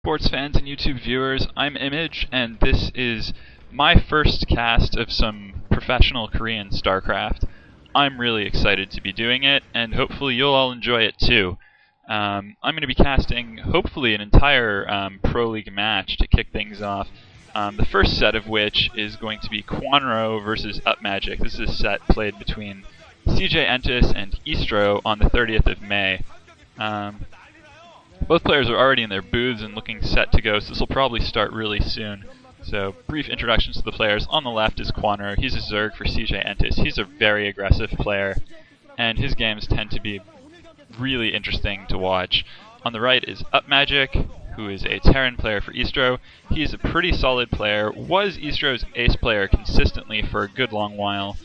Sports fans and YouTube viewers, I'm Image, and this is my first cast of some professional Korean StarCraft. I'm really excited to be doing it, and hopefully you'll all enjoy it too. I'm going to be casting, hopefully, an entire Proleague match to kick things off. The first set of which is going to be Kwanro versus Upmagic. This is a set played between CJ Entus and Estro on the 30th of May. Both players are already in their booths and looking set to go, so this will probably start really soon. So, brief introductions to the players. On the left is Kwanro. He's a Zerg for CJ Entus. He's a very aggressive player, and his games tend to be really interesting to watch. On the right is Upmagic, who is a Terran player for Estro. He's a pretty solid player, was Estro's ace player consistently for a good long while.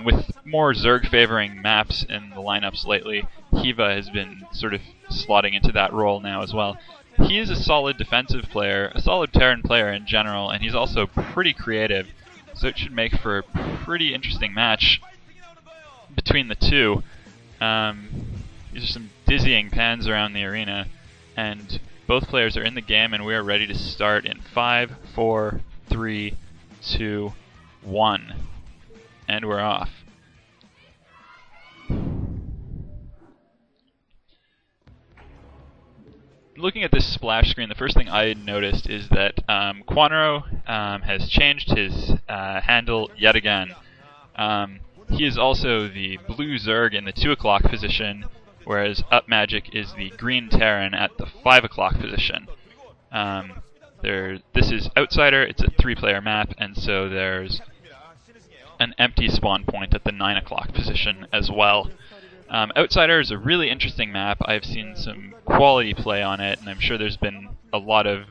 With more Zerg favoring maps in the lineups lately, Hiva has been sort of slotting into that role now as well. He is a solid defensive player, a solid Terran player in general, and he's also pretty creative, so it should make for a pretty interesting match between the two. These are some dizzying pans around the arena, and both players are in the game, and we are ready to start in 5, 4, 3, 2, 1. And we're off. Looking at this splash screen, the first thing I noticed is that Kwanro has changed his handle yet again. He is also the blue Zerg in the 2 o'clock position, whereas Upmagic is the green Terran at the 5 o'clock position. This is Outsider, it's a 3-player map, and so there's an empty spawn point at the 9 o'clock position as well. Outsider is a really interesting map. I've seen some quality play on it, and I'm sure there's been a lot of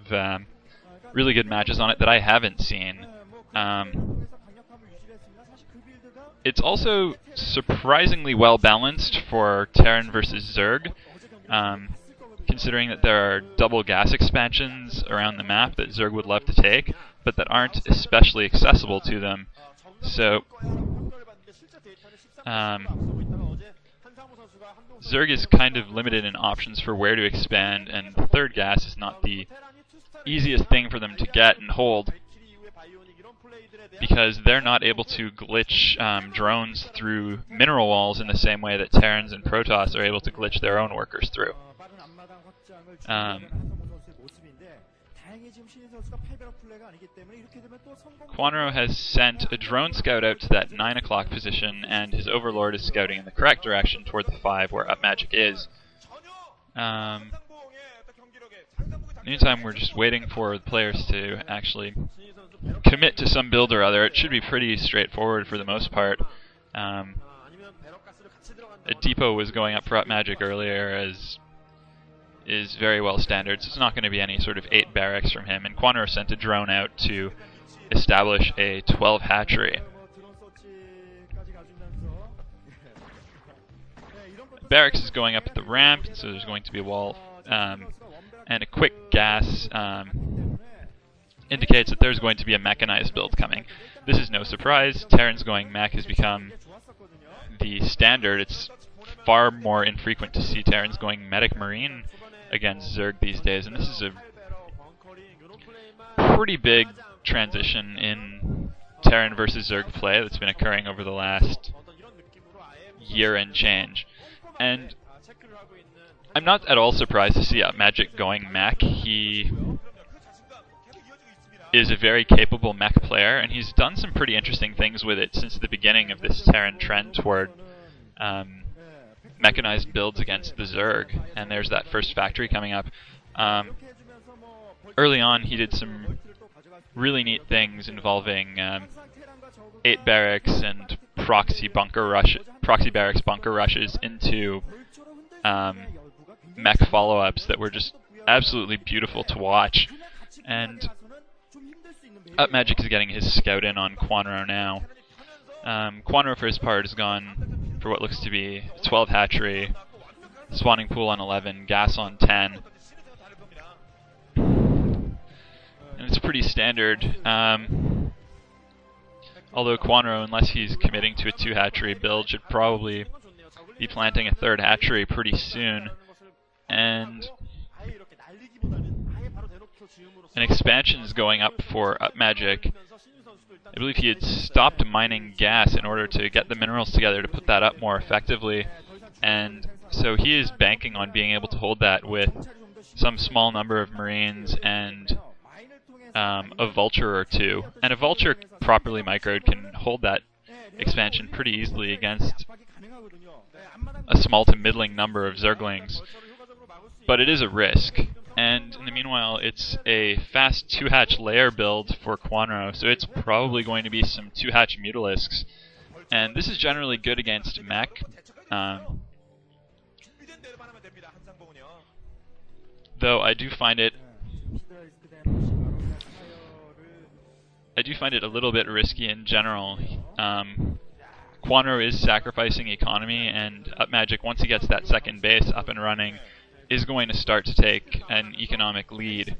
really good matches on it that I haven't seen. It's also surprisingly well balanced for Terran versus Zerg, considering that there are double gas expansions around the map that Zerg would love to take, but that aren't especially accessible to them. So, Zerg is kind of limited in options for where to expand, and the third gas is not the easiest thing for them to get and hold, because they're not able to glitch drones through mineral walls in the same way that Terrans and Protoss are able to glitch their own workers through. Kwanro has sent a drone scout out to that 9 o'clock position, and his overlord is scouting in the correct direction toward the 5 where Upmagic is. Meantime, we're just waiting for the players to actually commit to some build or other. It should be pretty straightforward for the most part. A depot was going up for Upmagic earlier, as is very well standard, so it's not going to be any sort of 8 barracks from him, and Kwanro sent a drone out to establish a 12 hatchery. Barracks is going up at the ramp, so there's going to be a wall, and a quick gas indicates that there's going to be a mechanized build coming. This is no surprise. Terrans going mech has become the standard. It's far more infrequent to see Terrans going medic marine against Zerg these days, and this is a pretty big transition in Terran versus Zerg play that's been occurring over the last year and change. And I'm not at all surprised to see Upmagic going mech. He is a very capable mech player, and he's done some pretty interesting things with it since the beginning of this Terran trend toward mechanized builds against the Zerg, and there's that first factory coming up. Early on, he did some really neat things involving 8 barracks and proxy barracks bunker rushes into mech follow-ups that were just absolutely beautiful to watch. And Upmagic is getting his scout in on Kwanro now. Kwanro, for his part, has gone for what looks to be 12 hatchery, spawning pool on 11, gas on 10. And it's pretty standard. Although Kwanro, unless he's committing to a 2 hatchery build, should probably be planting a 3rd hatchery pretty soon. And an expansion is going up for Upmagic. I believe he had stopped mining gas in order to get the minerals together to put that up more effectively, and so he is banking on being able to hold that with some small number of Marines and a Vulture or two. And a Vulture properly microed can hold that expansion pretty easily against a small to middling number of Zerglings, but it is a risk. And in the meanwhile, it's a fast 2-hatch layer build for Kwanro, so it's probably going to be some 2-hatch Mutalisks. And this is generally good against mech. Though I do find it a little bit risky in general. Kwanro is sacrificing economy, and Upmagic, once he gets that second base up and running, is going to start to take an economic lead.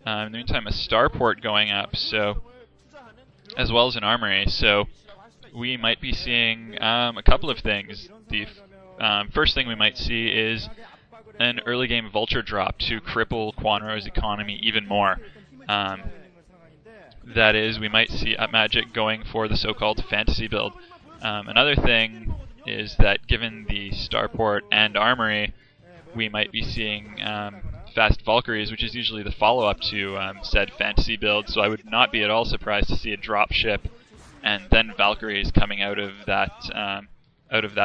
In the meantime, a starport going up, so as well as an armory, so we might be seeing a couple of things. The first thing we might see is an early game Vulture drop to cripple Kwanro's economy even more. That is, we might see Upmagic going for the so-called fantasy build. Another thing is that given the starport and armory, we might be seeing fast Valkyries, which is usually the follow-up to said fantasy build, so I would not be at all surprised to see a drop ship and then Valkyries coming out of that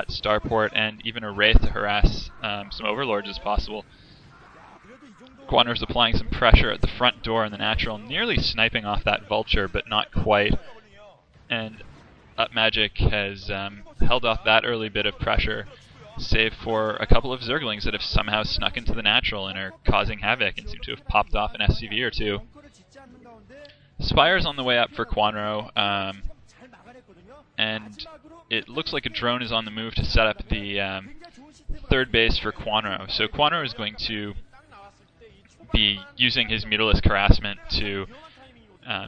starport, and even a Wraith to harass some Overlords as possible. Kwanro's applying some pressure at the front door in the natural, nearly sniping off that Vulture, but not quite. And Upmagic has held off that early bit of pressure, save for a couple of Zerglings that have somehow snuck into the natural and are causing havoc and seem to have popped off an SCV or two. Spire's on the way up for Kwanro, and it looks like a drone is on the move to set up the third base for Kwanro. So Kwanro is going to be using his Mutalisk harassment to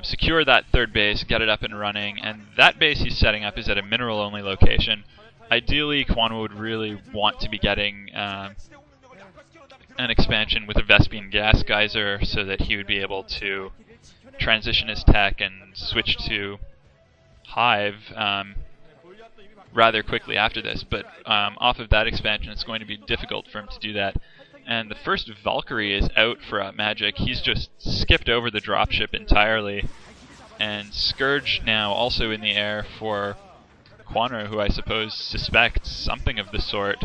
secure that third base, get it up and running, and that base he's setting up is at a mineral-only location. Ideally, Kwanro would really want to be getting an expansion with a Vespian gas geyser so that he would be able to transition his tech and switch to Hive rather quickly after this, but off of that expansion it's going to be difficult for him to do that. And the first Valkyrie is out for Upmagic. He's just skipped over the dropship entirely, and Scourge now also in the air for Kwanro, who I suppose suspects something of the sort.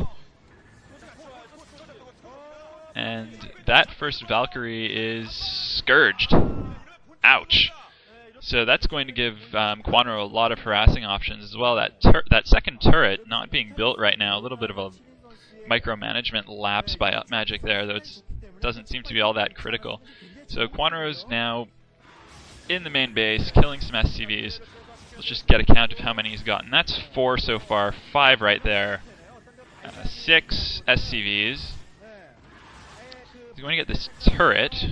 And that first Valkyrie is Scourged. Ouch. So that's going to give Kwanro a lot of harassing options as well. That second turret not being built right now, a little bit of a micromanagement lapse by Upmagic there, though it doesn't seem to be all that critical. So Kwanro's now in the main base, killing some SCVs. Let's just get a count of how many he's gotten. That's 4 so far, 5 right there. 6 SCVs. He's going to get this turret.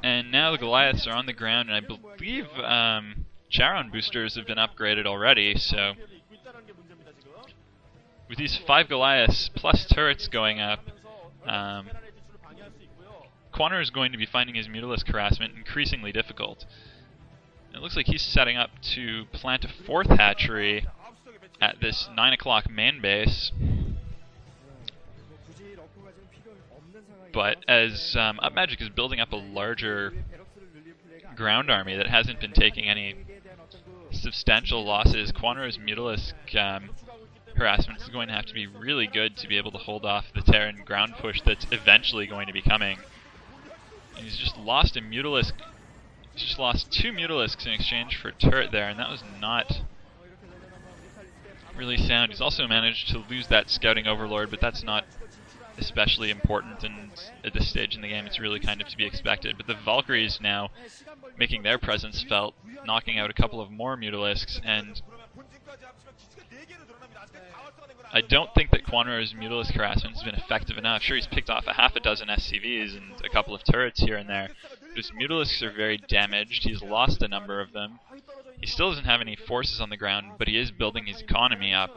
And now the Goliaths are on the ground, and I believe Charon boosters have been upgraded already, so with these 5 Goliaths plus turrets going up, Kwanro is going to be finding his Mutalisk harassment increasingly difficult. It looks like he's setting up to plant a 4th hatchery at this 9 o'clock main base. But as Upmagic is building up a larger ground army that hasn't been taking any substantial losses, Kwanro's Mutalisk harassment is going to have to be really good to be able to hold off the Terran ground push that's eventually going to be coming. And he's just lost a Mutalisk. He's just lost 2 Mutalisks in exchange for a turret there, and that was not really sound. He's also managed to lose that Scouting Overlord, but that's not especially important, and at this stage in the game it's really kind of to be expected. But the Valkyries now making their presence felt, knocking out a couple of more Mutalisks, and I don't think that Kwanro's Mutalisk harassment has been effective enough. Sure, he's picked off a half a dozen SCVs and a couple of turrets here and there, but his Mutalisks are very damaged. He's lost a number of them. He still doesn't have any forces on the ground, but he is building his economy up.